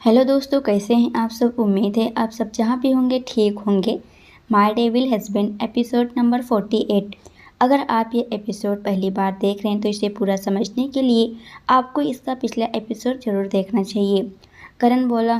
Hello दोस्तों, कैसे हैं आप सब। उम्मीद है आप सब जहाँ भी होंगे ठीक होंगे। My devil husband episode number 48। अगर आप ये एपिसोड पहली बार देख रहे हैं तो इसे पूरा समझने के लिए आपको इसका पिछला एपिसोड ज़रूर देखना चाहिए। करण बोला,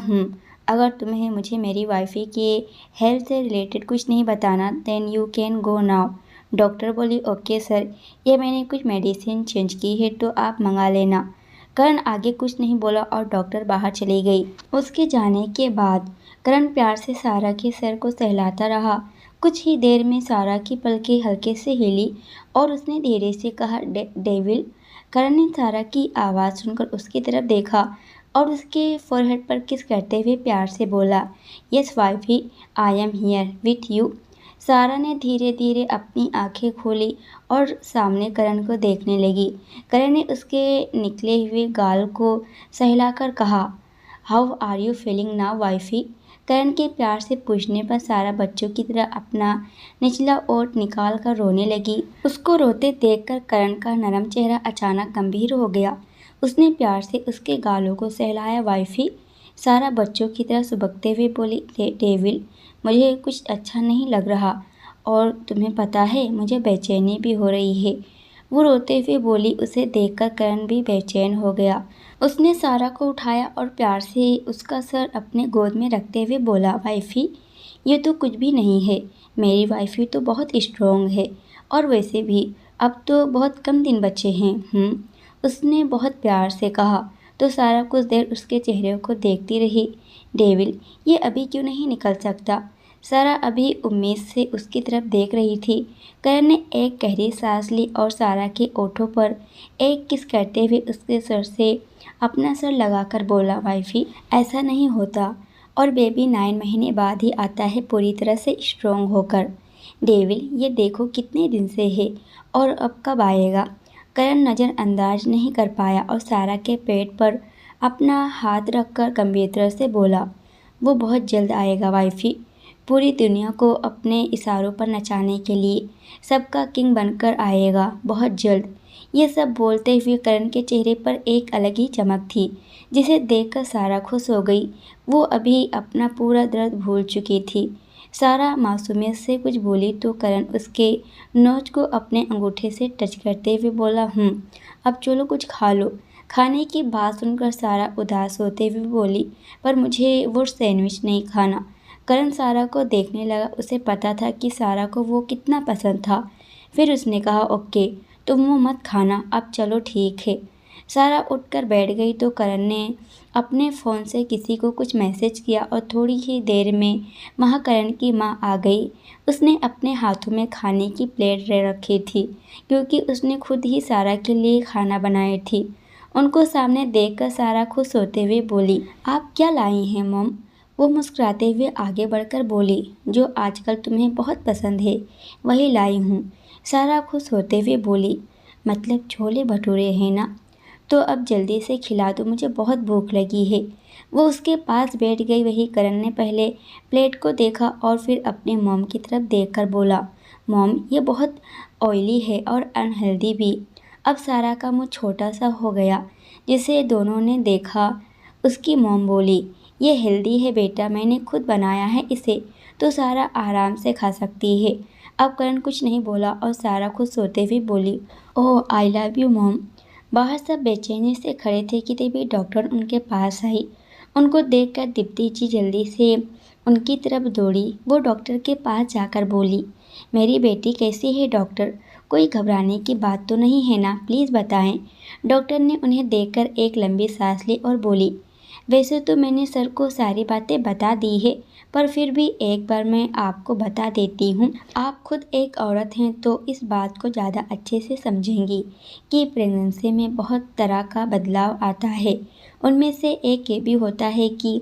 अगर तुम्हें मुझे मेरी वाइफी के हेल्थ से रिलेटेड कुछ नहीं बताना then you can go now. Doctor बोली, ओके सर, ये मैंने कुछ मेडिसिन चेंज की है तो आप मंगा लेना। करण आगे कुछ नहीं बोला और डॉक्टर बाहर चली गई। उसके जाने के बाद करण प्यार से सारा के सर को सहलाता रहा। कुछ ही देर में सारा की पलकें हल्के से हिली और उसने धीरे से कहा, डेविल। करण ने सारा की आवाज़ सुनकर उसकी तरफ देखा और उसके फोरहेड पर किस करते हुए प्यार से बोला, yes wifey, I am here with you. सारा ने धीरे धीरे अपनी आंखें खोली और सामने करण को देखने लगी। करण ने उसके निकले हुए गाल को सहलाकर कहा, how are you feeling now wifey. Karan के प्यार से पूछने पर सारा बच्चों की तरह अपना निचला ओठ निकाल कर रोने लगी। उसको रोते देखकर करण का नरम चेहरा अचानक गंभीर हो गया। उसने प्यार से उसके गालों को सहलाया। वाइफी, सारा बच्चों की तरह सुबकते हुए बोली, डेविल, मुझे कुछ अच्छा नहीं लग रहा और तुम्हें पता है मुझे बेचैनी भी हो रही है। वो रोते हुए बोली। उसे देखकर करण भी बेचैन हो गया। उसने सारा को उठाया और प्यार से उसका सर अपने गोद में रखते हुए बोला, वाइफी, ये तो कुछ भी नहीं है। मेरी वाइफी तो बहुत स्ट्रोंग है और वैसे भी अब तो बहुत कम दिन बचे हैं। उसने बहुत प्यार से कहा। तो सारा कुछ देर उसके चेहरे को देखती रही। डेविल, ये अभी क्यों नहीं निकल सकता। सारा अभी उम्मीद से उसकी तरफ देख रही थी। करण ने एक गहरी सांस ली और सारा के ओठों पर एक किस करते हुए उसके सर से अपना सर लगाकर बोला, वाइफी, ऐसा नहीं होता और बेबी 9 महीने बाद ही आता है पूरी तरह से स्ट्रोंग होकर। डेविल, ये देखो कितने दिन से है और अब कब आएगा। करण नज़रअंदाज नहीं कर पाया और सारा के पेट पर अपना हाथ रखकर गंभीरता से बोला, वो बहुत जल्द आएगा वाइफी, पूरी दुनिया को अपने इशारों पर नचाने के लिए सबका किंग बनकर आएगा बहुत जल्द। ये सब बोलते हुए करण के चेहरे पर एक अलग ही चमक थी जिसे देखकर सारा खुश हो गई। वो अभी अपना पूरा दर्द भूल चुकी थी। सारा मासूमियत से कुछ बोली तो करण उसके नोच को अपने अंगूठे से टच करते हुए बोला, अब चलो कुछ खा लो। खाने की बात सुनकर सारा उदास होते हुए बोली, पर मुझे वो सैंडविच नहीं खाना। करण सारा को देखने लगा। उसे पता था कि सारा को वो कितना पसंद था। फिर उसने कहा, ओके, तुम वो मत खाना, अब चलो ठीक है। सारा उठकर बैठ गई तो करण ने अपने फ़ोन से किसी को कुछ मैसेज किया और थोड़ी ही देर में वहाँ करण की माँ आ गई। उसने अपने हाथों में खाने की प्लेट रखी थी क्योंकि उसने खुद ही सारा के लिए खाना बनाई थी। उनको सामने देखकर सारा खुश होते हुए बोली, आप क्या लाई हैं मॉम। वो मुस्कुराते हुए आगे बढ़कर बोली, जो आजकल तुम्हें बहुत पसंद है वही लाई हूँ। सारा खुश होते हुए बोली, मतलब छोले भटूरे हैं ना, तो अब जल्दी से खिला दो, मुझे बहुत भूख लगी है। वो उसके पास बैठ गई। वही करण ने पहले प्लेट को देखा और फिर अपने मॉम की तरफ देखकर बोला, मॉम, ये बहुत ऑयली है और अनहेल्दी भी। अब सारा का मुंह छोटा सा हो गया जिसे दोनों ने देखा। उसकी मॉम बोली, ये हेल्दी है बेटा, मैंने खुद बनाया है इसे, तो सारा आराम से खा सकती है। अब करण कुछ नहीं बोला और सारा खुश होते हुए बोली, ओह आई लव यू मॉम। बाहर सब बेचैनी से खड़े थे कि तभी डॉक्टर उनके पास आई। उनको देखकर दीप्ति जी जल्दी से उनकी तरफ दौड़ी। वो डॉक्टर के पास जाकर बोली, मेरी बेटी कैसी है डॉक्टर, कोई घबराने की बात तो नहीं है ना, प्लीज़ बताएं। डॉक्टर ने उन्हें देखकर एक लंबी सांस ली और बोली, वैसे तो मैंने सर को सारी बातें बता दी है, पर फिर भी एक बार मैं आपको बता देती हूँ। आप खुद एक औरत हैं तो इस बात को ज़्यादा अच्छे से समझेंगी कि प्रेगनेंसी में बहुत तरह का बदलाव आता है। उनमें से एक ये भी होता है कि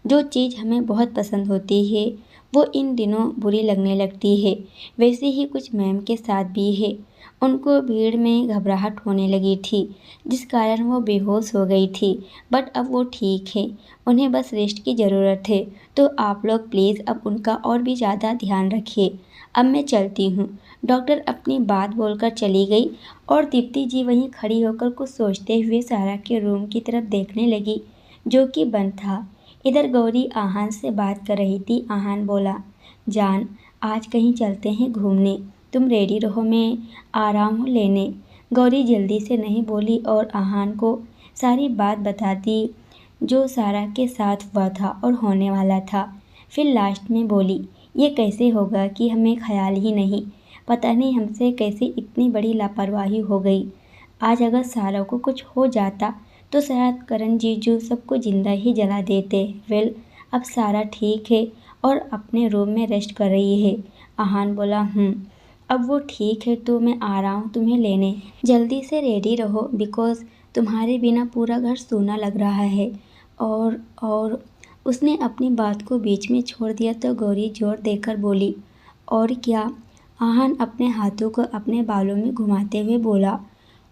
जो चीज़ हमें बहुत पसंद होती है वो इन दिनों बुरी लगने लगती है। वैसे ही कुछ मैम के साथ भी है। उनको भीड़ में घबराहट होने लगी थी जिस कारण वो बेहोश हो गई थी, बट अब वो ठीक है। उन्हें बस रेस्ट की ज़रूरत है, तो आप लोग प्लीज़ अब उनका और भी ज़्यादा ध्यान रखिए। अब मैं चलती हूँ। डॉक्टर अपनी बात बोलकर चली गई और दीप्ति जी वहीं खड़ी होकर कुछ सोचते हुए सारा के रूम की तरफ देखने लगी जो कि बंद था। इधर गौरी आहान से बात कर रही थी। आहान बोला, जान आज कहीं चलते हैं घूमने, तुम रेडी रहो, मैं आ रहा हूँ लेने। गौरी जल्दी से नहीं बोली और आहान को सारी बात बता दी जो सारा के साथ हुआ था और होने वाला था। फिर लास्ट में बोली, ये कैसे होगा कि हमें ख्याल ही नहीं, पता नहीं हमसे कैसे इतनी बड़ी लापरवाही हो गई। आज अगर सारा को कुछ हो जाता तो शायद करण जीजू सबको जिंदा ही जला देते। वेल, अब सारा ठीक है और अपने रूम में रेस्ट कर रही है। आहान बोला, अब वो ठीक है तो मैं आ रहा हूँ तुम्हें लेने, जल्दी से रेडी रहो बिकॉज तुम्हारे बिना पूरा घर सूना लग रहा है। और उसने अपनी बात को बीच में छोड़ दिया तो गौरी जोर देकर बोली, और क्या? आहान अपने हाथों को अपने बालों में घुमाते हुए बोला,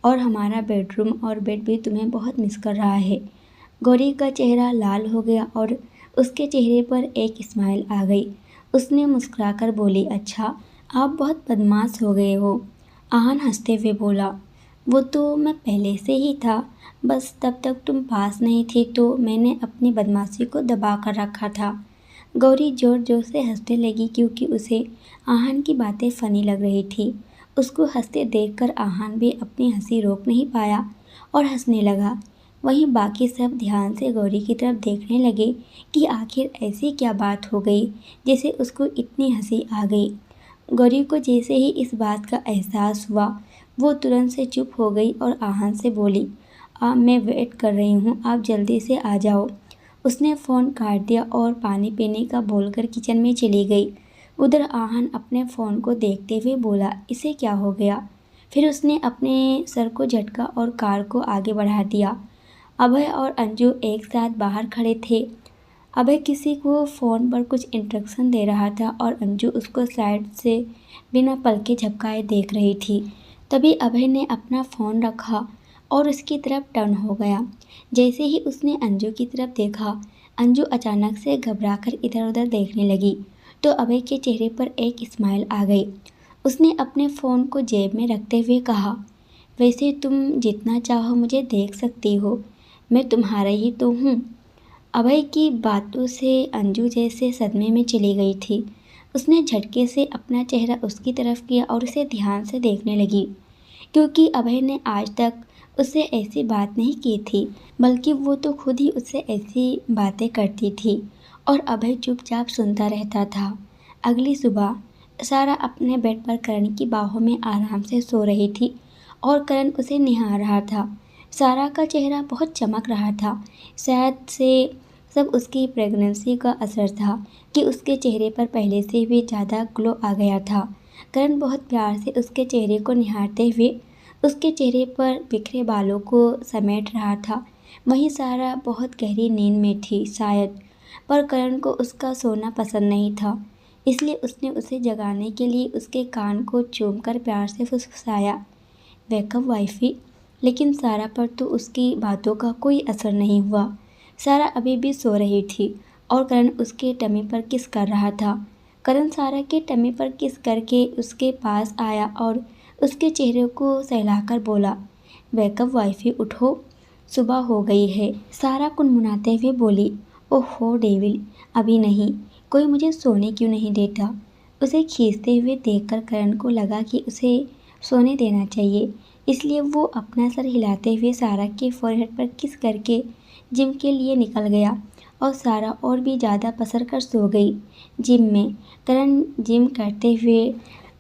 और हमारा बेडरूम और बेड भी तुम्हें बहुत मिस कर रहा है। गौरी का चेहरा लाल हो गया और उसके चेहरे पर एक स्माइल आ गई। उसने मुस्कुराकर बोली, अच्छा आप बहुत बदमाश हो गए हो। आहान हंसते हुए बोला, वो तो मैं पहले से ही था, बस तब तक तुम पास नहीं थी तो मैंने अपनी बदमाशी को दबा कर रखा था। गौरी जोर जोर से हंसने लगी क्योंकि उसे आहान की बातें फनी लग रही थी। उसको हंसते देखकर आहान भी अपनी हंसी रोक नहीं पाया और हंसने लगा। वहीं बाकी सब ध्यान से गौरी की तरफ देखने लगे कि आखिर ऐसी क्या बात हो गई जिसे उसको इतनी हंसी आ गई। गौरी को जैसे ही इस बात का एहसास हुआ वो तुरंत से चुप हो गई और आहान से बोली, मैं वेट कर रही हूँ, आप जल्दी से आ जाओ। उसने फ़ोन काट दिया और पानी पीने का बोलकर किचन में चली गई। उधर आहान अपने फ़ोन को देखते हुए बोला, इसे क्या हो गया? फिर उसने अपने सर को झटका और कार को आगे बढ़ा दिया। अभय और अंजू एक साथ बाहर खड़े थे। अभय किसी को फ़ोन पर कुछ इंस्ट्रक्शन दे रहा था और अंजू उसको साइड से बिना पलके झपकाए देख रही थी। तभी अभय ने अपना फ़ोन रखा और उसकी तरफ टर्न हो गया। जैसे ही उसने अंजू की तरफ देखा, अंजू अचानक से घबराकर इधर उधर देखने लगी तो अभय के चेहरे पर एक स्माइल आ गई। उसने अपने फ़ोन को जेब में रखते हुए कहा, वैसे तुम जितना चाहो मुझे देख सकती हो, मैं तुम्हारा ही तो हूँ। अभय की बातों से अंजू जैसे सदमे में चली गई थी। उसने झटके से अपना चेहरा उसकी तरफ किया और उसे ध्यान से देखने लगी क्योंकि अभय ने आज तक उससे ऐसी बात नहीं की थी, बल्कि वो तो खुद ही उससे ऐसी बातें करती थी और अभय चुपचाप सुनता रहता था। अगली सुबह सारा अपने बेड पर करण की बाहों में आराम से सो रही थी और करण उसे निहार रहा था। सारा का चेहरा बहुत चमक रहा था। शायद से सब उसकी प्रेगनेंसी का असर था कि उसके चेहरे पर पहले से भी ज़्यादा ग्लो आ गया था। करण बहुत प्यार से उसके चेहरे को निहारते हुए उसके चेहरे पर बिखरे बालों को समेट रहा था। वहीं सारा बहुत गहरी नींद में थी शायद, पर करण को उसका सोना पसंद नहीं था, इसलिए उसने उसे जगाने के लिए उसके कान को चूमकर प्यार से फुसफुसाया, वेकअप वाइफी। लेकिन सारा पर तो उसकी बातों का कोई असर नहीं हुआ। सारा अभी भी सो रही थी और करण उसके टमी पर किस कर रहा था। करण सारा के टमी पर किस करके उसके पास आया और उसके चेहरे को सहलाकर बोला, वेकअप वाइफी उठो, सुबह हो गई है। सारा कुनमुनाते हुए बोली, ओहो डेविल, अभी नहीं, कोई मुझे सोने क्यों नहीं देता। उसे खींचते हुए देखकर करण को लगा कि उसे सोने देना चाहिए, इसलिए वो अपना सर हिलाते हुए सारा के फोरहेड पर किस करके जिम के लिए निकल गया और सारा और भी ज़्यादा पसर कर सो गई। जिम में करण जिम करते हुए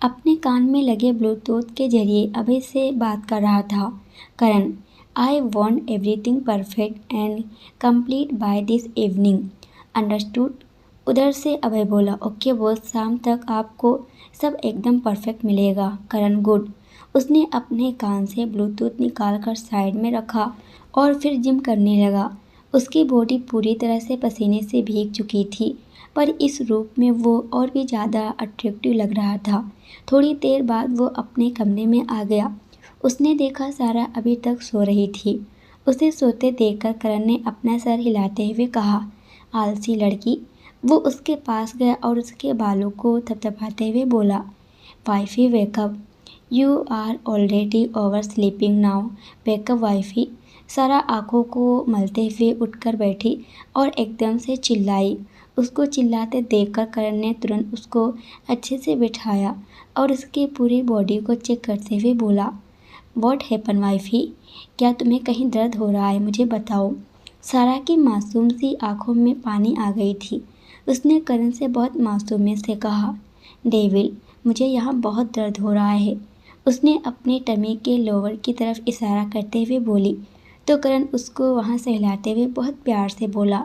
अपने कान में लगे ब्लूटूथ के जरिए अभय से बात कर रहा था। Karan, I want everything perfect and complete by this evening, understood? उधर से अभय बोला, ओके बॉस, शाम तक आपको सब एकदम परफेक्ट मिलेगा। करण, गुड। उसने अपने कान से ब्लूटूथ निकाल कर साइड में रखा और फिर जिम करने लगा। उसकी बॉडी पूरी तरह से पसीने से भीग चुकी थी, पर इस रूप में वो और भी ज़्यादा अट्रैक्टिव लग रहा था। थोड़ी देर बाद वो अपने कमरे में आ गया। उसने देखा सारा अभी तक सो रही थी। उसे सोते देखकर करण ने अपना सर हिलाते हुए कहा, आलसी लड़की। वो उसके पास गया और उसके बालों को थपथपाते हुए बोला, wifey wake up, you are already over sleeping now, wake up wifey. Sara आंखों को मलते हुए उठकर बैठी और एकदम से चिल्लाई। उसको चिल्लाते देखकर करण ने तुरंत उसको अच्छे से बिठाया और उसकी पूरी बॉडी को चेक करते हुए बोला, व्हाट हैपन वाइफी? क्या तुम्हें कहीं दर्द हो रहा है? मुझे बताओ। सारा की मासूम सी आंखों में पानी आ गई थी। उसने करण से बहुत मासूमियत से कहा, डेविल, मुझे यहाँ बहुत दर्द हो रहा है। उसने अपने टमी के लोअर की तरफ इशारा करते हुए बोली, तो करण उसको वहाँ से हिलाते हुए बहुत प्यार से बोला,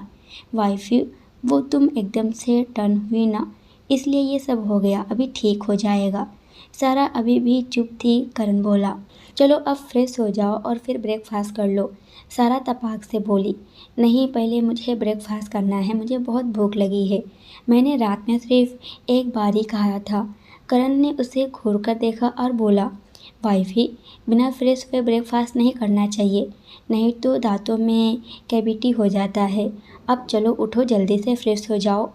वाइफी, वो तुम एकदम से टर्न हुई ना, इसलिए ये सब हो गया, अभी ठीक हो जाएगा। सारा अभी भी चुप थी। करण बोला, चलो अब फ्रेश हो जाओ और फिर ब्रेकफास्ट कर लो। सारा तपाक से बोली, नहीं, पहले मुझे ब्रेकफास्ट करना है, मुझे बहुत भूख लगी है। मैंने रात में सिर्फ एक बार ही खाया था। करण ने उसे घूर कर देखा और बोला, वाइफी, बिना फ्रेश हुए ब्रेकफास्ट नहीं करना चाहिए, नहीं तो दांतों में कैविटी हो जाता है। अब चलो उठो, जल्दी से फ्रेश हो जाओ।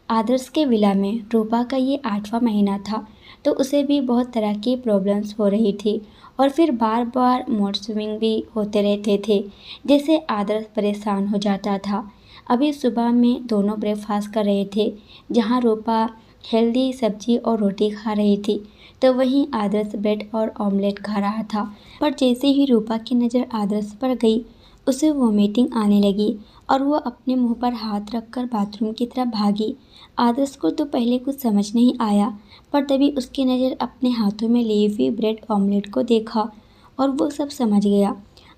आदर्श के विला में रूपा का ये 8वां महीना था, तो उसे भी बहुत तरह की प्रॉब्लम्स हो रही थी और फिर बार बार मूड स्विंग भी होते रहते थे, जिससे आदर्श परेशान हो जाता था। अभी सुबह में दोनों ब्रेकफास्ट कर रहे थे, जहाँ रूपा हेल्दी सब्जी और रोटी खा रही थी, तो वहीं आदर्श ब्रेड और ऑमलेट खा रहा था। पर जैसे ही रूपा की नज़र आदर्श पर गई, उसे वोमिटिंग आने लगी और वो अपने मुंह पर हाथ रखकर बाथरूम की तरफ भागी। आदर्श को तो पहले कुछ समझ नहीं आया, पर तभी उसकी नज़र अपने हाथों में ली हुई ब्रेड ऑमलेट को देखा और वो सब समझ गया।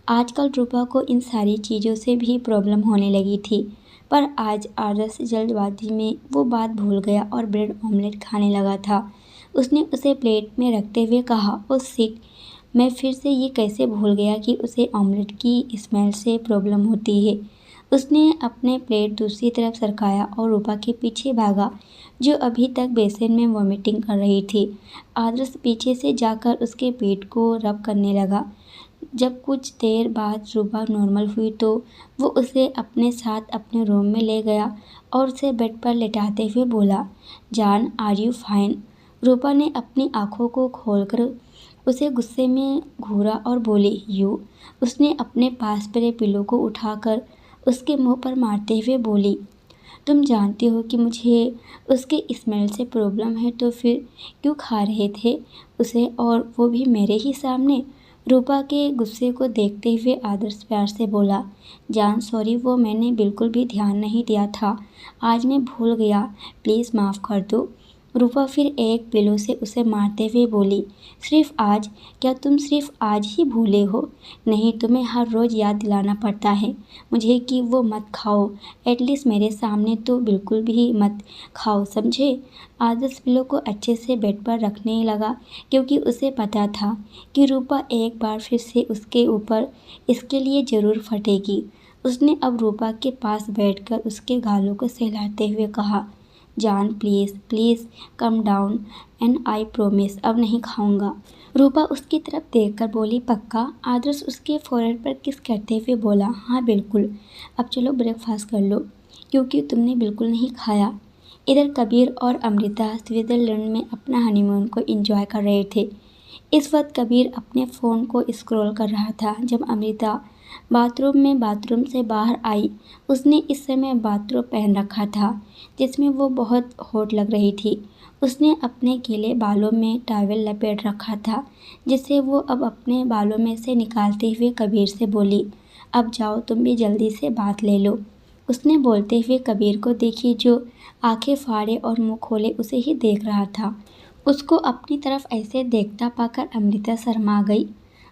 आजकल रूपा को इन सारी चीज़ों से भी प्रॉब्लम होने लगी थी, पर आज आदर्श जल्दबाजी में वो बात भूल गया और ब्रेड ऑमलेट खाने लगा था। उसने उसे प्लेट में रखते हुए कहा, ओ शिट, मैं फिर से ये कैसे भूल गया कि उसे ऑमलेट की स्मेल से प्रॉब्लम होती है। उसने अपने प्लेट दूसरी तरफ सरकाया और रूपा के पीछे भागा, जो अभी तक बेसिन में वॉमिटिंग कर रही थी। आदर्श पीछे से जाकर उसके पेट को रब करने लगा। जब कुछ देर बाद रूपा नॉर्मल हुई तो वो उसे अपने साथ अपने रूम में ले गया और उसे बेड पर लेटाते हुए बोला, जान, आर यू फाइन? रूपा ने अपनी आंखों को खोलकर उसे गुस्से में घूरा और बोली, यू। उसने अपने पास पड़े पिलो को उठाकर उसके मुंह पर मारते हुए बोली, तुम जानती हो कि मुझे उसके स्मेल से प्रॉब्लम है, तो फिर क्यों खा रहे थे उसे, और वो भी मेरे ही सामने? रूपा के गुस्से को देखते हुए आदर्श प्यार से बोला, जान, सॉरी, वो मैंने बिल्कुल भी ध्यान नहीं दिया था, आज मैं भूल गया, प्लीज़ माफ़ कर दो। रूपा फिर एक पिलो से उसे मारते हुए बोली, सिर्फ आज? क्या तुम सिर्फ आज ही भूले हो? नहीं, तुम्हें हर रोज़ याद दिलाना पड़ता है मुझे कि वो मत खाओ, एटलीस्ट मेरे सामने तो बिल्कुल भी मत खाओ, समझे? आदर्श पिलो को अच्छे से बेड पर रखने लगा, क्योंकि उसे पता था कि रूपा एक बार फिर से उसके ऊपर इसके लिए ज़रूर फटेगी। उसने अब रूपा के पास बैठकर उसके गालों को सहलाते हुए कहा, जान, please please come down and I promise अब नहीं खाऊंगा। रूपा उसकी तरफ देखकर बोली, पक्का? आदर्श उसके फोrehead पर किस करते हुए बोला, हाँ बिल्कुल। अब चलो ब्रेकफास्ट कर लो, क्योंकि तुमने बिल्कुल नहीं खाया। इधर कबीर और अमृता स्विट्ज़रलैंड में अपना हनीमून को एंजॉय कर रहे थे। इस वक्त कबीर अपने फ़ोन को स्क्रॉल कर रहा था जब अमृता बाथरूम से बाहर आई। उसने इस समय बाथरोब पहन रखा था, जिसमें वो बहुत हॉट लग रही थी। उसने अपने गीले बालों में टॉवेल लपेट रखा था, जिसे वो अब अपने बालों में से निकालते हुए कबीर से बोली, अब जाओ, तुम भी जल्दी से बात ले लो। उसने बोलते हुए कबीर को देखी, जो आंखें फाड़े और मुंह खोले उसे ही देख रहा था। उसको अपनी तरफ ऐसे देखता पाकर अमृता शर्मा गई।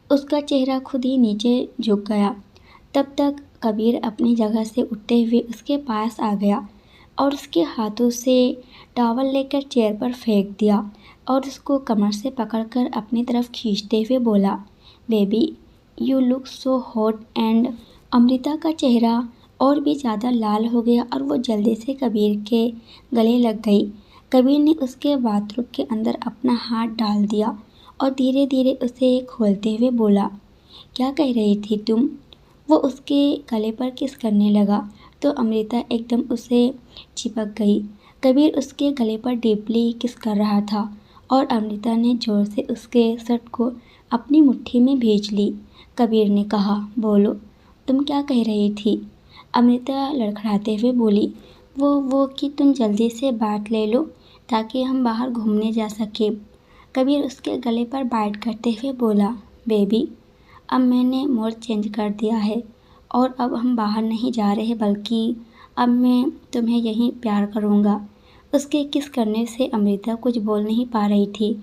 उसका चेहरा खुद ही नीचे झुक गया। तब तक कबीर अपनी जगह से उठते हुए उसके पास आ गया और उसके हाथों से टॉवल लेकर चेयर पर फेंक दिया और उसको कमर से पकड़कर अपनी तरफ खींचते हुए बोला, baby, you look so hot and. Amrita का चेहरा और भी ज़्यादा लाल हो गया और वो जल्दी से कबीर के गले लग गई। कबीर ने उसके बाथरूम के अंदर अपना हाथ डाल दिया और धीरे धीरे उसे खोलते हुए बोला, क्या कह रही थी तुम? वो उसके गले पर किस करने लगा तो अमृता एकदम उसे चिपक गई। कबीर उसके गले पर डीपली किस कर रहा था और अमृता ने जोर से उसके शर्ट को अपनी मुट्ठी में भींच ली। कबीर ने कहा, बोलो। तुम क्या कह रही थी? अमृता लड़खड़ाते हुए बोली। वो कि तुम जल्दी से बात ले लो ताकि हम बाहर घूमने जा सकें। कबीर उसके गले पर बाइट करते हुए बोला, बेबी, अब मैंने मोड चेंज कर दिया है और अब हम बाहर नहीं जा रहे बल्कि अब मैं तुम्हें यहीं प्यार करूँगा। उसके किस करने से अमृता कुछ बोल नहीं पा रही थी,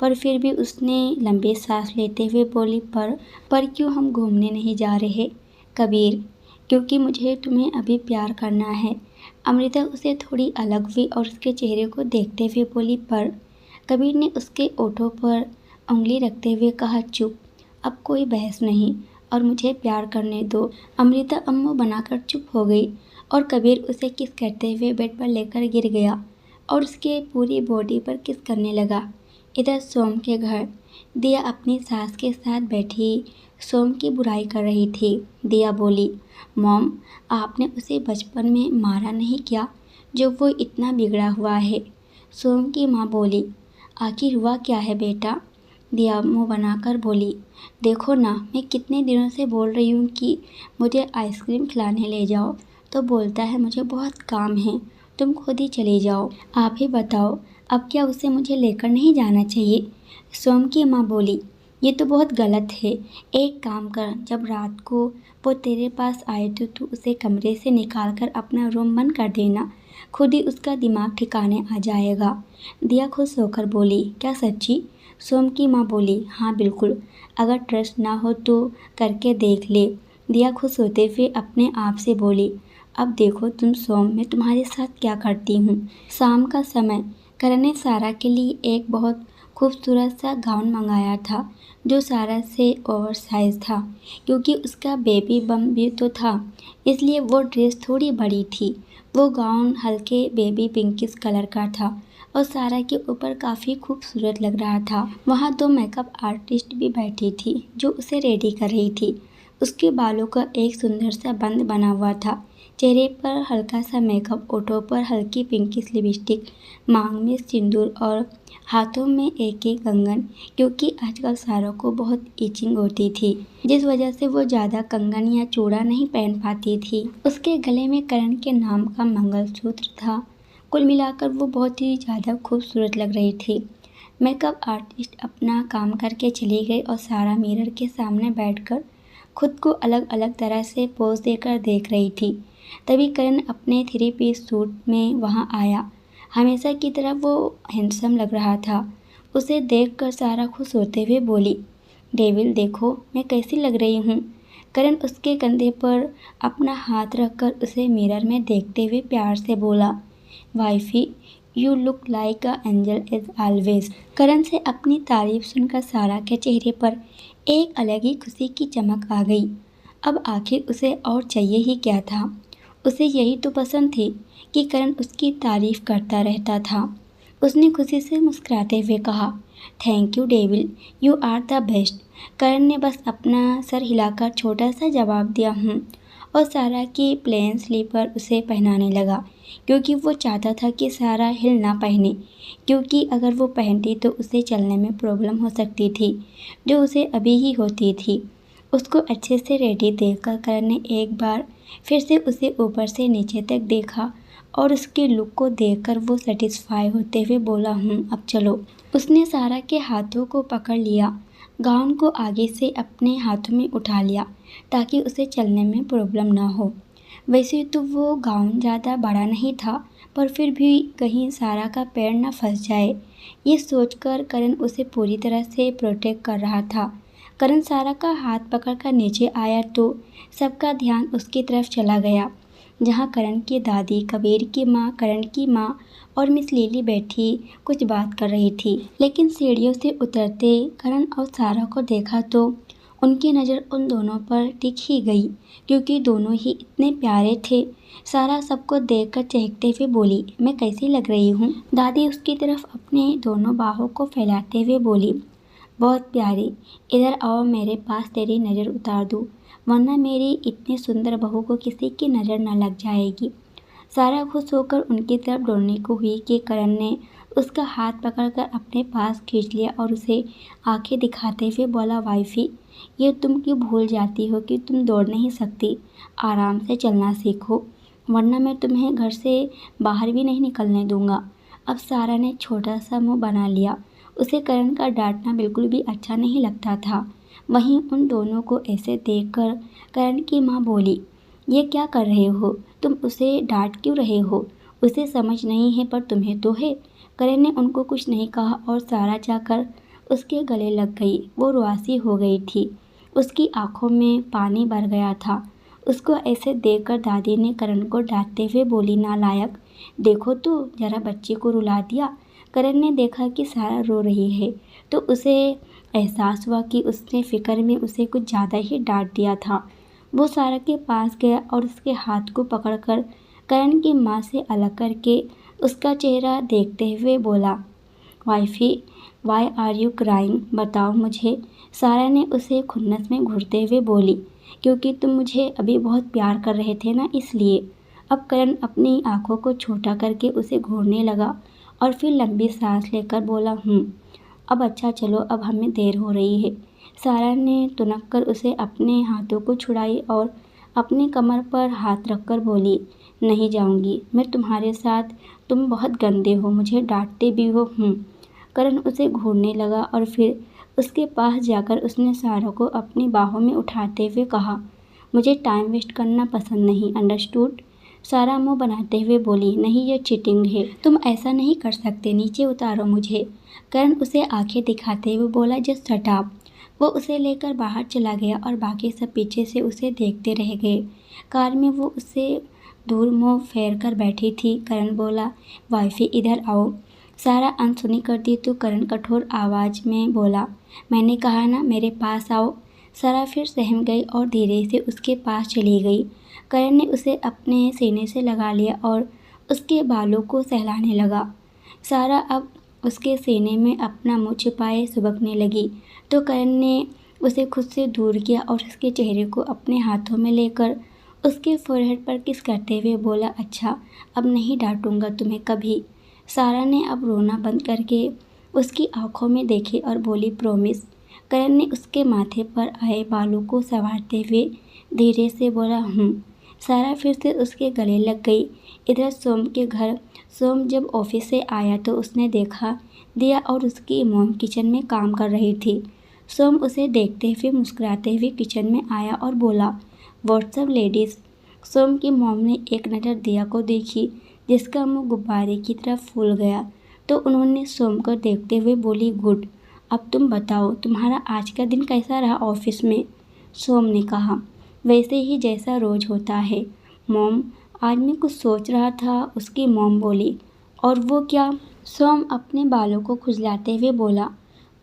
पर फिर भी उसने लंबी सांस लेते हुए बोली, पर क्यों हम घूमने नहीं जा रहे कबीर? क्योंकि मुझे तुम्हें अभी प्यार करना है। अमृता उसे थोड़ी अलग हुई और उसके चेहरे को देखते हुए बोली, पर कबीर ने उसके ओठों पर उंगली रखते हुए कहा, चुप, अब कोई बहस नहीं और मुझे प्यार करने दो। अमृता अम्मू बनाकर चुप हो गई और कबीर उसे किस करते हुए बेड पर लेकर गिर गया और उसके पूरी बॉडी पर किस करने लगा। इधर सोम के घर दिया अपनी सास के साथ बैठी सोम की बुराई कर रही थी। दिया बोली, मॉम, आपने उसे बचपन में मारा नहीं क्या जो वो इतना बिगड़ा हुआ है? सोम की माँ बोली, आखिर हुआ क्या है बेटा? दिया मुँह बनाकर बोली, देखो ना, मैं कितने दिनों से बोल रही हूँ कि मुझे आइसक्रीम खिलाने ले जाओ तो बोलता है मुझे बहुत काम है, तुम खुद ही चली जाओ। आप ही बताओ, अब क्या उसे मुझे लेकर नहीं जाना चाहिए? सोम की माँ बोली, ये तो बहुत गलत है। एक काम कर, जब रात को वो तेरे पास आए तो तू उसे कमरे से निकाल कर अपना रूम बंद कर देना, खुद ही उसका दिमाग ठिकाने आ जाएगा। दिया खुश होकर बोली, क्या सच्ची? सोम की माँ बोली, हाँ बिल्कुल, अगर ट्रस्ट ना हो तो करके देख ले। दिया खुश होते हुए अपने आप से बोली, अब देखो तुम सोम, मैं तुम्हारे साथ क्या करती हूँ। शाम का समय करण ने सारा के लिए एक बहुत खूबसूरत सा गाउन मंगाया था जो सारा से ओवरसाइज था, क्योंकि उसका बेबी बम भी तो था, इसलिए वो ड्रेस थोड़ी बड़ी थी। वो गाउन हल्के बेबी पिंकिश कलर का था और सारा के ऊपर काफ़ी खूबसूरत लग रहा था। वहाँ 2 मेकअप आर्टिस्ट भी बैठी थी जो उसे रेडी कर रही थी। उसके बालों का एक सुंदर सा बंद बना हुआ था, चेहरे पर हल्का सा मेकअप, ओठों पर हल्की पिंकिश लिपस्टिक, मांग में सिंदूर और हाथों में एक एक कंगन, क्योंकि आजकल सारों को बहुत इचिंग होती थी, जिस वजह से वो ज़्यादा कंगन या चूड़ा नहीं पहन पाती थी। उसके गले में करण के नाम का मंगलसूत्र था। कुल मिलाकर वो बहुत ही ज़्यादा खूबसूरत लग रही थी। मेकअप आर्टिस्ट अपना काम करके चली गई और सारा मिरर के सामने बैठकर खुद को अलग अलग तरह से पोज देकर देख रही थी। तभी करण अपने 3 पीस सूट में वहाँ आया। हमेशा की तरह वो हैंडसम लग रहा था। उसे देखकर सारा खुश होते हुए बोली, डेविल देखो मैं कैसी लग रही हूँ। करण उसके कंधे पर अपना हाथ रखकर उसे मिरर में देखते हुए प्यार से बोला, wifey, you look like a angel as always. Karan से अपनी तारीफ सुनकर सारा के चेहरे पर एक अलग ही खुशी की चमक आ गई। अब आखिर उसे और चाहिए ही क्या था? उसे यही तो पसंद थी कि करण उसकी तारीफ करता रहता था। उसने खुशी से मुस्कुराते हुए कहा, thank you devil, you are the best. Karan ने बस अपना सर हिलाकर छोटा सा जवाब दिया, और सारा की प्लेन स्लीपर उसे पहनाने लगा, क्योंकि वो चाहता था कि सारा हिल ना पहने, क्योंकि अगर वो पहनती तो उसे चलने में प्रॉब्लम हो सकती थी, जो उसे अभी ही होती थी। उसको अच्छे से रेडी देखकर करण ने एक बार फिर से उसे ऊपर से नीचे तक देखा और उसके लुक को देखकर वो सेटिस्फाई होते हुए बोला, अब चलो। उसने सारा के हाथों को पकड़ लिया, गाउन को आगे से अपने हाथों में उठा लिया ताकि उसे चलने में प्रॉब्लम ना हो। वैसे तो वो गाउन ज़्यादा बड़ा नहीं था, पर फिर भी कहीं सारा का पैर न फंस जाए, ये सोचकर करण उसे पूरी तरह से प्रोटेक्ट कर रहा था। करण सारा का हाथ पकड़कर नीचे आया तो सबका ध्यान उसकी तरफ चला गया, जहाँ करण की दादी, कबीर की माँ, करण की माँ और मिस लिली बैठी कुछ बात कर रही थी। लेकिन सीढ़ियों से उतरते करण और सारा को देखा तो उनकी नज़र उन दोनों पर टिक ही गई, क्योंकि दोनों ही इतने प्यारे थे। सारा सबको देखकर चहकते हुए बोली, मैं कैसी लग रही हूँ? दादी उसकी तरफ अपने दोनों बाहों को फैलाते हुए बोली, बहुत प्यारी, इधर आओ मेरे पास, तेरी नज़र उतार दूँ, वरना मेरी इतनी सुंदर बहू को किसी की नज़र न लग जाएगी। सारा खुश होकर उनकी तरफ दौड़ने को हुई कि करण ने उसका हाथ पकड़कर अपने पास खींच लिया और उसे आंखें दिखाते हुए बोला, वाइफी, ये तुम क्यों भूल जाती हो कि तुम दौड़ नहीं सकती? आराम से चलना सीखो, वरना मैं तुम्हें घर से बाहर भी नहीं निकलने दूंगा। अब सारा ने छोटा सा मुंह बना लिया। उसे करण का डांटना बिल्कुल भी अच्छा नहीं लगता था। वहीं उन दोनों को ऐसे देखकर करण की माँ बोली, ये क्या कर रहे हो? तुम उसे डांट क्यों रहे हो? उसे समझ नहीं है पर तुम्हें तो है। करण ने उनको कुछ नहीं कहा और सारा जाकर उसके गले लग गई। वो रुआसी हो गई थी। उसकी आंखों में पानी भर गया था। उसको ऐसे देखकर दादी ने करण को डांटते हुए बोली, नालायक, देखो तो जरा बच्चे को रुला दिया। करण ने देखा कि सारा रो रही है तो उसे एहसास हुआ कि उसने फिक्र में उसे कुछ ज़्यादा ही डांट दिया था। वो सारा के पास गया और उसके हाथ को पकड़कर करण की माँ से अलग करके उसका चेहरा देखते हुए बोला, wifey, why are you crying? बताओ मुझे। सारा ने उसे खुन्नस में घूरते हुए बोली, क्योंकि तुम मुझे अभी बहुत प्यार कर रहे थे ना, इसलिए। अब करण अपनी आंखों को छोटा करके उसे घूरने लगा और फिर लंबी सांस लेकर बोला, अब अच्छा चलो, अब हमें देर हो रही है। सारा ने तुनक कर उसे अपने हाथों को छुड़ाई और अपनी कमर पर हाथ रखकर बोली, नहीं जाऊंगी मैं तुम्हारे साथ, तुम बहुत गंदे हो, मुझे डांटते भी हो। करण उसे घूरने लगा और फिर उसके पास जाकर उसने सारा को अपनी बाहों में उठाते हुए कहा, मुझे टाइम वेस्ट करना पसंद नहीं, अंडरस्टूड? सारा मुंह बनाते हुए बोली, नहीं, ये चीटिंग है, तुम ऐसा नहीं कर सकते, नीचे उतारो मुझे। करण उसे आंखें दिखाते हुए बोला, जस्ट शट अप। वो उसे लेकर बाहर चला गया और बाकी सब पीछे से उसे देखते रह गए। कार में वो उससे दूर मुंह फेर कर बैठी थी। करण बोला, वाइफी, इधर आओ। सारा अनसुनी कर दी तो करण कठोर आवाज में बोला, मैंने कहा ना, मेरे पास आओ। सारा फिर सहम गई और धीरे से उसके पास चली गई। करण ने उसे अपने सीने से लगा लिया और उसके बालों को सहलाने लगा। सारा अब उसके सीने में अपना मुंह छिपाए सुबकने लगी तो करण ने उसे खुद से दूर किया और उसके चेहरे को अपने हाथों में लेकर उसके फोरहेड पर किस करते हुए बोला, अच्छा, अब नहीं डांटूंगा तुम्हें कभी। सारा ने अब रोना बंद करके उसकी आंखों में देखी और बोली, प्रॉमिस। करण ने उसके माथे पर आए बालों को संवारते हुए धीरे से बोला, सारा फिर से उसके गले लग गई। इधर सोम के घर सोम जब ऑफिस से आया तो उसने देखा दिया और उसकी मॉम किचन में काम कर रही थी। सोम उसे देखते हुए मुस्कुराते हुए किचन में आया और बोला, व्हाट्सअप लेडीज़। सोम की मॉम ने एक नज़र दिया को देखी जिसका मुंह गुब्बारे की तरह फूल गया तो उन्होंने सोम को देखते हुए बोली, गुड, अब तुम बताओ तुम्हारा आज का दिन कैसा रहा ऑफिस में? सोम ने कहा, वैसे ही जैसा रोज होता है मॉम, आज मैं कुछ सोच रहा था। उसकी मॉम बोली, और वो क्या? सोम अपने बालों को खुजलाते हुए बोला,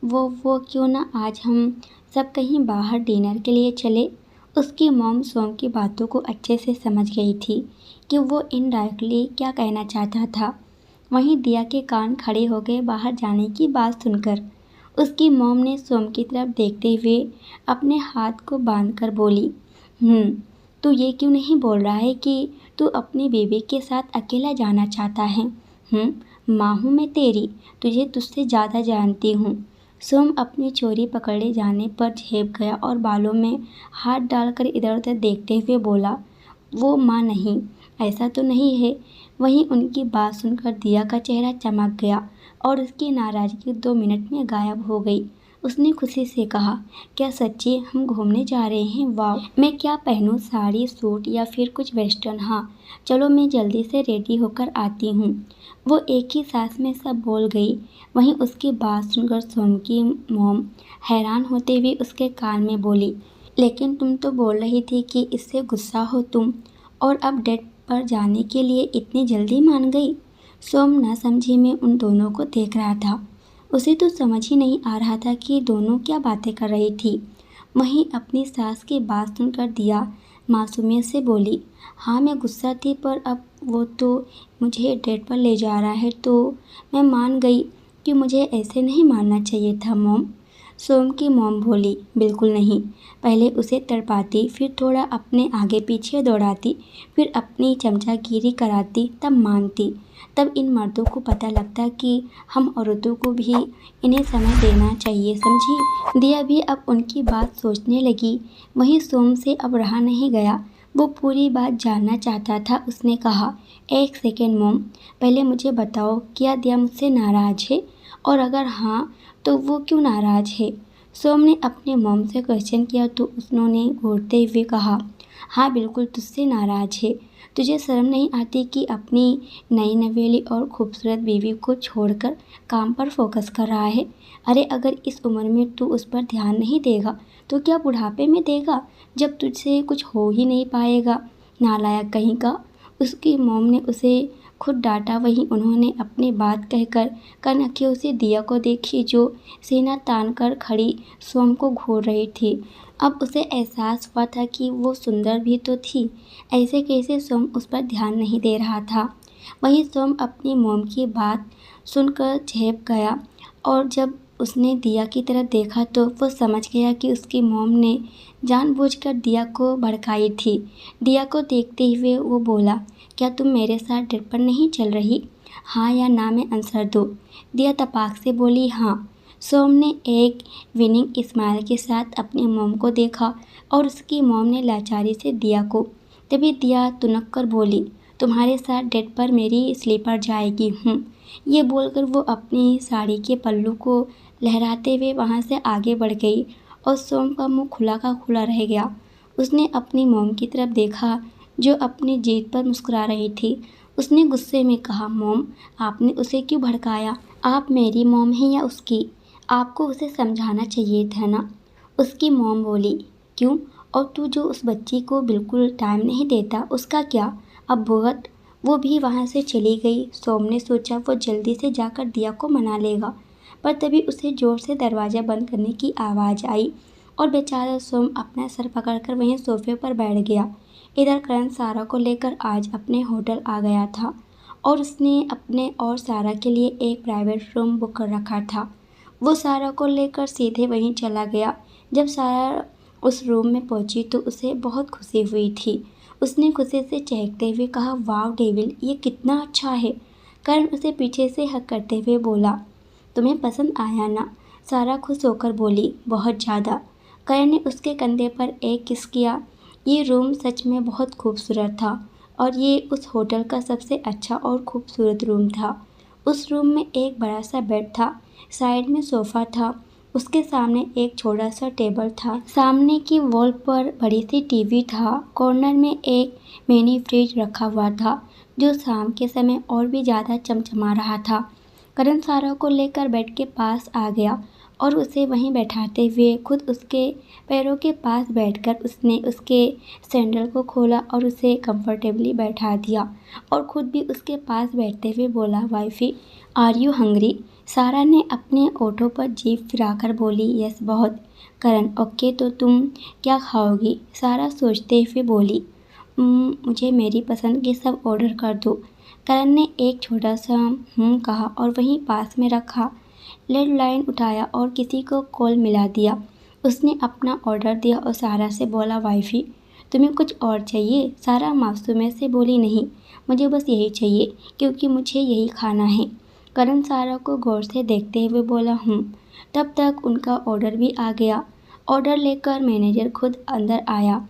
वो क्यों ना आज हम सब कहीं बाहर डिनर के लिए चले। उसकी मॉम सोम की बातों को अच्छे से समझ गई थी कि वो इनडायरेक्टली क्या कहना चाहता था। वहीं दिया के कान खड़े हो गए बाहर जाने की बात सुनकर। उसकी मॉम ने सोम की तरफ देखते हुए अपने हाथ को बांधकर बोली, तू ये क्यों नहीं बोल रहा है कि तू अपनी बेबी के साथ अकेला जाना चाहता है? माँ हूँ मैं तेरी, तुझे तुझसे ज़्यादा जानती हूँ। सोम अपनी चोरी पकड़े जाने पर झेप गया और बालों में हाथ डालकर इधर उधर देखते हुए बोला, वो माँ नहीं, ऐसा तो नहीं है। वहीं उनकी बात सुनकर दिया का चेहरा चमक गया और उसकी नाराज़गी 2 मिनट में गायब हो गई। उसने खुशी से कहा, क्या सच्ची हम घूमने जा रहे हैं? वाह, मैं क्या पहनूं, साड़ी, सूट या फिर कुछ वेस्टर्न? हाँ चलो, मैं जल्दी से रेडी होकर आती हूँ। वो एक ही सांस में सब बोल गई। वहीं उसकी बात सुनकर सोम की मॉम हैरान होते हुए उसके कान में बोली, लेकिन तुम तो बोल रही थी कि इससे गुस्सा हो तुम, और अब डेट पर जाने के लिए इतनी जल्दी मान गई। सोम नासमझी में उन दोनों को देख रहा था। उसे तो समझ ही नहीं आ रहा था कि दोनों क्या बातें कर रही थी। वहीं अपनी सास की बात सुनकर दिया मासूमियत से बोली, हाँ मैं गुस्सा थी, पर अब वो तो मुझे डेट पर ले जा रहा है तो मैं मान गई कि मुझे ऐसे नहीं मानना चाहिए था मॉम। सोम की मॉम बोली, बिल्कुल नहीं। पहले उसे तड़पाती, फिर थोड़ा अपने आगे पीछे दौड़ाती, फिर अपनी चमचागिरी कराती, तब मानती। तब इन मर्दों को पता लगता कि हम औरतों को भी इन्हें समय देना चाहिए, समझी। दिया भी अब उनकी बात सोचने लगी। वहीं सोम से अब रहा नहीं गया। वो पूरी बात जानना चाहता था। उसने कहा, एक सेकेंड मॉम, पहले मुझे बताओ, क्या दिया मुझसे नाराज है? और अगर हाँ, तो वो क्यों नाराज है? सोम ने अपने मॉम से क्वेश्चन किया तो उन्होंने घूरते हुए कहा, हाँ बिल्कुल तुझसे नाराज है। तुझे शर्म नहीं आती कि अपनी नई नवेली और खूबसूरत बीवी को छोड़कर काम पर फोकस कर रहा है? अरे अगर इस उम्र में तू उस पर ध्यान नहीं देगा तो क्या बुढ़ापे में देगा, जब तुझसे कुछ हो ही नहीं पाएगा? नालायक कहीं का। उसकी मॉम ने उसे खुद डांटा। वहीं उन्होंने अपनी बात कहकर कनखियों से दिया को देखी, जो सीना तान कर खड़ी सोम को घूर रही थी। अब उसे एहसास हुआ था कि वो सुंदर भी तो थी। ऐसे कैसे सोम उस पर ध्यान नहीं दे रहा था? वहीं सोम अपनी मॉम की बात सुनकर झेप गया और जब उसने दिया की तरफ देखा तो वो समझ गया कि उसकी मॉम ने जानबूझकर दिया को भड़काई थी। दिया को देखते हुए वो बोला, क्या तुम मेरे साथ डेट पर नहीं चल रही? हाँ या ना में आंसर दो। दिया तपाक से बोली, हाँ। सोम ने एक विनिंग स्माइल के साथ अपनी मॉम को देखा और उसकी मॉम ने लाचारी से दिया को। तभी दिया तुनक कर बोली, तुम्हारे साथ डेट पर मेरी स्लीपर जाएगी। ये बोलकर वो अपनी साड़ी के पल्लू को लहराते हुए वहाँ से आगे बढ़ गई और सोम का मुंह खुला का खुला रह गया। उसने अपनी मॉम की तरफ देखा, जो अपनी जीत पर मुस्कुरा रही थी। उसने गुस्से में कहा, मॉम, आपने उसे क्यों भड़काया? आप मेरी मॉम हैं या उसकी? आपको उसे समझाना चाहिए था ना। उसकी मॉम बोली, क्यों? और तू जो उस बच्ची को बिल्कुल टाइम नहीं देता, उसका क्या? अब भुगत। वो भी वहाँ से चली गई। सोम ने सोचा वो जल्दी से जाकर दिया को मना लेगा, पर तभी उसे जोर से दरवाज़ा बंद करने की आवाज़ आई और बेचारा सोम अपना सर पकड़कर वहीं सोफे पर बैठ गया। इधर करण सारा को लेकर आज अपने होटल आ गया था और उसने अपने और सारा के लिए एक प्राइवेट रूम बुक कर रखा था। वो सारा को लेकर सीधे वहीं चला गया। जब सारा उस रूम में पहुंची तो उसे बहुत खुशी हुई थी। उसने खुशी से चहकते हुए कहा, वाह डेविल, ये कितना अच्छा है। करण उसे पीछे से हक करते हुए बोला, तुम्हें पसंद आया ना? सारा खुश होकर बोली, बहुत ज़्यादा। करण ने उसके कंधे पर एक किस किया। ये रूम सच में बहुत खूबसूरत था और ये उस होटल का सबसे अच्छा और खूबसूरत रूम था। उस रूम में एक बड़ा सा बेड था, साइड में सोफ़ा था, उसके सामने एक छोटा सा टेबल था, सामने की वॉल पर बड़ी सी टीवी था, कॉर्नर में एक मिनी फ्रिज रखा हुआ था जो शाम के समय और भी ज़्यादा चमचमा रहा था। करण सारा को लेकर बेड के पास आ गया और उसे वहीं बैठाते हुए खुद उसके पैरों के पास बैठकर उसने उसके सैंडल को खोला और उसे कंफर्टेबली बैठा दिया और खुद भी उसके पास बैठते हुए बोला, वाइफी, आर यू हंग्री? सारा ने अपने ओठों पर जीभ फिराकर बोली, यस बहुत। करण, ओके, तो तुम क्या खाओगी? सारा सोचते हुए बोली, मुझे मेरी पसंद के सब ऑर्डर कर दो। करण ने एक छोटा सा कहा और वहीं पास में रखा लैंडलाइन उठाया और किसी को कॉल मिला दिया। उसने अपना ऑर्डर दिया और सारा से बोला, वाइफी, तुम्हें कुछ और चाहिए? सारा मासूमियत से बोली, नहीं, मुझे बस यही चाहिए क्योंकि मुझे यही खाना है। करण सारा को गौर से देखते हुए बोला, तब तक उनका ऑर्डर भी आ गया। ऑर्डर लेकर मैनेजर खुद अंदर आया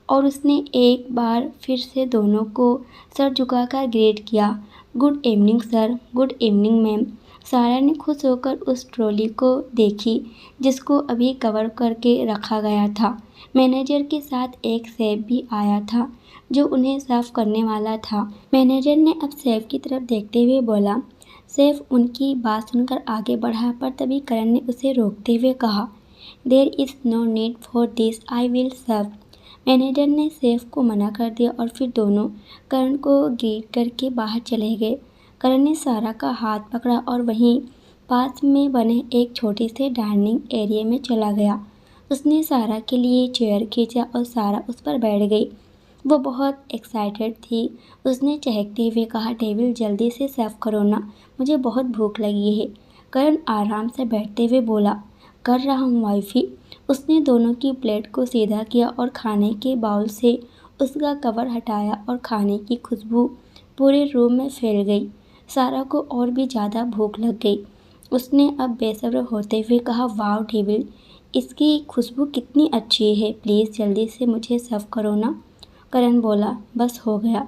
और उसने एक बार फिर से दोनों को सर झुकाकर ग्रेट किया। Good evening sir. Good evening ma'am. सारा ने खुश होकर उस ट्रॉली को देखी जिसको अभी कवर करके रखा गया था। मैनेजर के साथ एक शेफ भी आया था जो उन्हें सर्व करने वाला था। मैनेजर ने अब शेफ की तरफ देखते हुए बोला, शेफ उनकी बात सुनकर आगे बढ़ा, पर तभी करण ने उसे रोकते हुए कहा, there is no need for this, I will serve. Manager ने शेफ को मना कर दिया और फिर दोनों करण को ग्रीट करके बाहर चले गए। करण ने सारा का हाथ पकड़ा और वहीं पास में बने एक छोटे से डाइनिंग एरिया में चला गया। उसने सारा के लिए चेयर खींचा और सारा उस पर बैठ गई। वो बहुत एक्साइटेड थी। उसने चहकते हुए कहा, डेविल, जल्दी से सर्व करो ना, मुझे बहुत भूख लगी है। करण आराम से बैठते हुए बोला, कर रहा हूँ वाइफी। उसने दोनों की प्लेट को सीधा किया और खाने के बाउल से उसका कवर हटाया और खाने की खुशबू पूरे रूम में फैल गई। सारा को और भी ज़्यादा भूख लग गई। उसने अब बेसब्र होते हुए कहा, वाह डेविल, इसकी खुशबू कितनी अच्छी है, प्लीज़ जल्दी से मुझे सर्व करो ना। करण बोला, बस हो गया।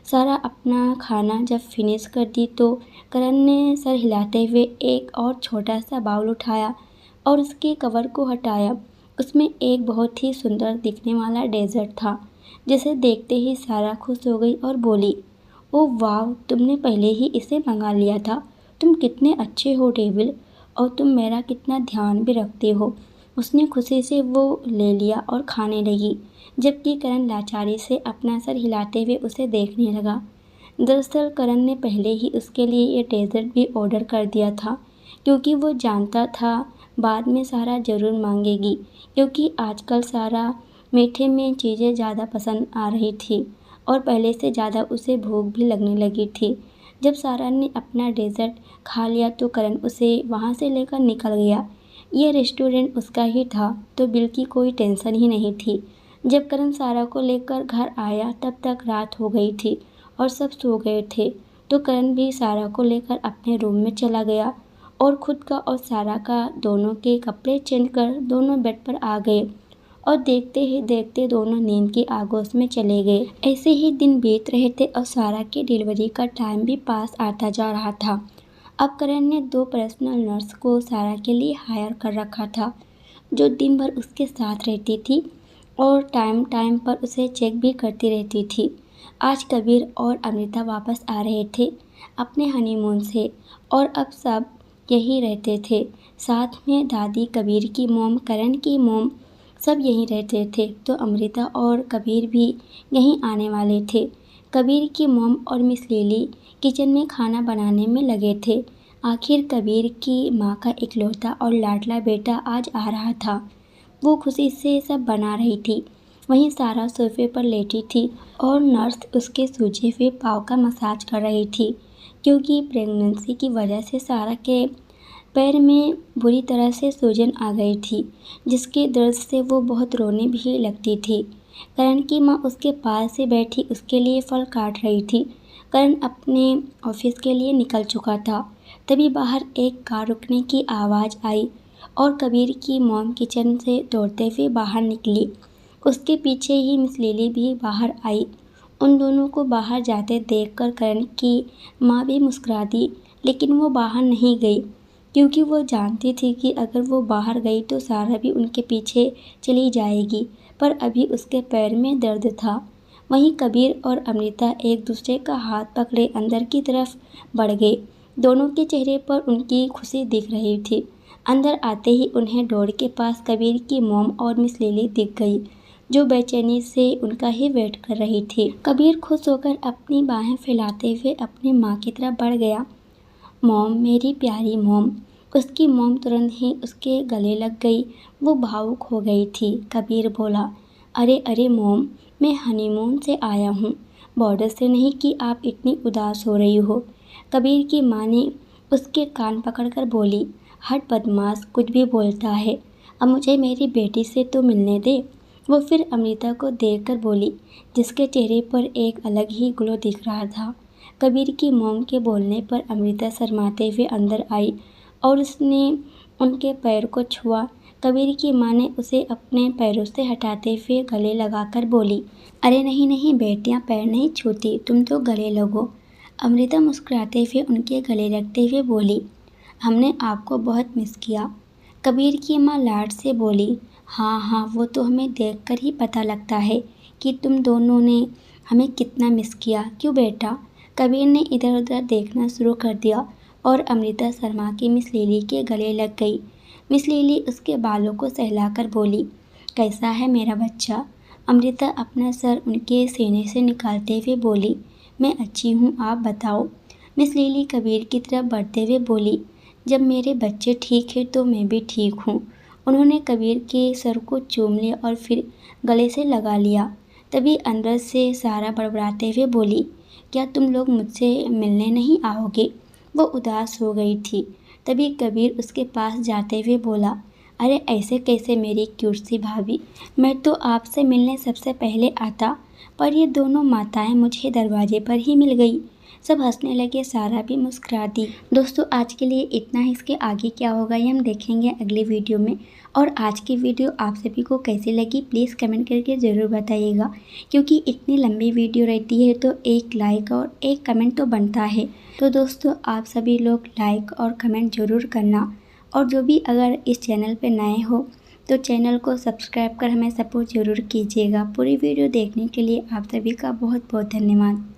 सारा अपना खाना जब फिनिश कर दी तो करण ने सर हिलाते हुए एक और छोटा सा बाउल उठाया और उसके कवर को हटाया। उसमें एक बहुत ही सुंदर दिखने वाला डेजर्ट था, जिसे देखते ही सारा खुश हो गई और बोली, ओह वाह, तुमने पहले ही इसे मंगा लिया था। तुम कितने अच्छे हो डेविल, और तुम मेरा कितना ध्यान भी रखते हो। उसने खुशी से वो ले लिया और खाने लगी, जबकि करण लाचारी से अपना सर हिलाते हुए उसे देखने लगा। दरअसल करण ने पहले ही उसके लिए ये डेजर्ट भी ऑर्डर कर दिया था, क्योंकि वो जानता था बाद में सारा ज़रूर मांगेगी, क्योंकि आजकल सारा मीठे में चीज़ें ज़्यादा पसंद आ रही थी और पहले से ज़्यादा उसे भूख भी लगने लगी थी। जब सारा ने अपना डेजर्ट खा लिया तो करण उसे वहाँ से लेकर निकल गया। ये रेस्टोरेंट उसका ही था, तो बिल की कोई टेंशन ही नहीं थी। जब करण सारा को लेकर घर आया तब तक रात हो गई थी और सब सो गए थे। तो करण भी सारा को लेकर अपने रूम में चला गया और खुद का और सारा का दोनों के कपड़े चेंज कर दोनों बेड पर आ गए और देखते ही देखते दोनों नींद की आगोश में चले गए। ऐसे ही दिन बीत रहे थे और सारा की डिलीवरी का टाइम भी पास आता जा रहा था। अब करण ने 2 पर्सनल नर्स को सारा के लिए हायर कर रखा था, जो दिन भर उसके साथ रहती थी और टाइम टाइम पर उसे चेक भी करती रहती थी। आज कबीर और अमृता वापस आ रहे थे अपने हनीमून से और अब सब यहीं रहते थे। साथ में दादी, कबीर की मोम, करण की मोम, सब यहीं रहते थे। तो अमृता और कबीर भी यहीं आने वाले थे। कबीर की मोम और मिस लिली किचन में खाना बनाने में लगे थे। आखिर कबीर की माँ का इकलौता और लाडला बेटा आज आ रहा था। वो खुशी से सब बना रही थी। वहीं सारा सोफे पर लेटी थी और नर्स उसके सूजे हुए पाँव का मसाज कर रही थी, क्योंकि प्रेगनेंसी की वजह से सारा के पैर में बुरी तरह से सूजन आ गई थी, जिसके दर्द से वो बहुत रोने भी लगती थी। करण की माँ उसके पास से बैठी उसके लिए फल काट रही थी। करण अपने ऑफिस के लिए निकल चुका था। तभी बाहर एक कार रुकने की आवाज़ आई और कबीर की मॉम किचन से दौड़ते हुए बाहर निकली। उसके पीछे ही मिस लिली भी बाहर आई। उन दोनों को बाहर जाते देखकर करण की माँ भी मुस्कुरा दी, लेकिन वो बाहर नहीं गई, क्योंकि वो जानती थी कि अगर वो बाहर गई तो सारा भी उनके पीछे चली जाएगी। पर अभी उसके पैर में दर्द था। वहीं कबीर और अमृता एक दूसरे का हाथ पकड़े अंदर की तरफ बढ़ गए। दोनों के चेहरे पर उनकी खुशी दिख रही थी। अंदर आते ही उन्हें डोर के पास कबीर की मोम और मिस लिली दिख गई, जो बेचैनी से उनका ही वेट कर रही थी। कबीर खुश होकर अपनी बाहें फैलाते हुए अपनी माँ की तरफ बढ़ गया। मॉम, मेरी प्यारी मॉम। उसकी मॉम तुरंत ही उसके गले लग गई। वो भावुक हो गई थी। कबीर बोला, अरे अरे मॉम, मैं हनीमून से आया हूँ, बॉर्डर से नहीं कि आप इतनी उदास हो रही हो। कबीर की माँ ने उसके कान पकड़कर बोली, हट बदमाश, कुछ भी बोलता है। अब मुझे मेरी बेटी से तो मिलने दे। वो फिर अमृता को देखकर बोली, जिसके चेहरे पर एक अलग ही ग्लो दिख रहा था। कबीर की मॉम के बोलने पर अमृता शर्माते हुए अंदर आई और उसने उनके पैर को छुआ। कबीर की माँ ने उसे अपने पैरों से हटाते हुए गले लगाकर बोली, अरे नहीं नहीं बेटियाँ, पैर नहीं छूती, तुम तो गले लगो। अमृता मुस्कुराते हुए उनके गले लगते हुए बोली, हमने आपको बहुत मिस किया। कबीर की माँ लाड से बोली, हाँ हाँ, वो तो हमें देखकर ही पता लगता है कि तुम दोनों ने हमें कितना मिस किया। क्यों बेटा? कबीर ने इधर उधर देखना शुरू कर दिया और अमृता शर्मा की मिस लिली के गले लग गई। मिस लिली उसके बालों को सहलाकर बोली, कैसा है मेरा बच्चा? अमृता अपना सर उनके सीने से निकालते हुए बोली, मैं अच्छी हूँ, आप बताओ। मिस लिली कबीर की तरफ बढ़ते हुए बोली, जब मेरे बच्चे ठीक है तो मैं भी ठीक हूँ। उन्होंने कबीर के सर को चूम लिया और फिर गले से लगा लिया। तभी अंदर से सारा बड़बड़ाते हुए बोली, क्या तुम लोग मुझसे मिलने नहीं आओगे? वो उदास हो गई थी। तभी कबीर उसके पास जाते हुए बोला, अरे ऐसे कैसे मेरी क्यूट सी भाभी, मैं तो आपसे मिलने सबसे पहले आता, पर ये दोनों माताएं मुझे दरवाजे पर ही मिल गई। सब हंसने लगे, सारा भी मुस्कुरा दी। दोस्तों आज के लिए इतना ही, इसके आगे क्या होगा ये हम देखेंगे अगली वीडियो में। और आज की वीडियो आप सभी को कैसी लगी प्लीज़ कमेंट करके ज़रूर बताइएगा, क्योंकि इतनी लंबी वीडियो रहती है तो एक लाइक और एक कमेंट तो बनता है। तो दोस्तों आप सभी लोग लाइक और कमेंट ज़रूर करना, और जो भी अगर इस चैनल पे नए हो तो चैनल को सब्सक्राइब कर हमें सपोर्ट ज़रूर कीजिएगा। पूरी वीडियो देखने के लिए आप सभी का बहुत बहुत धन्यवाद।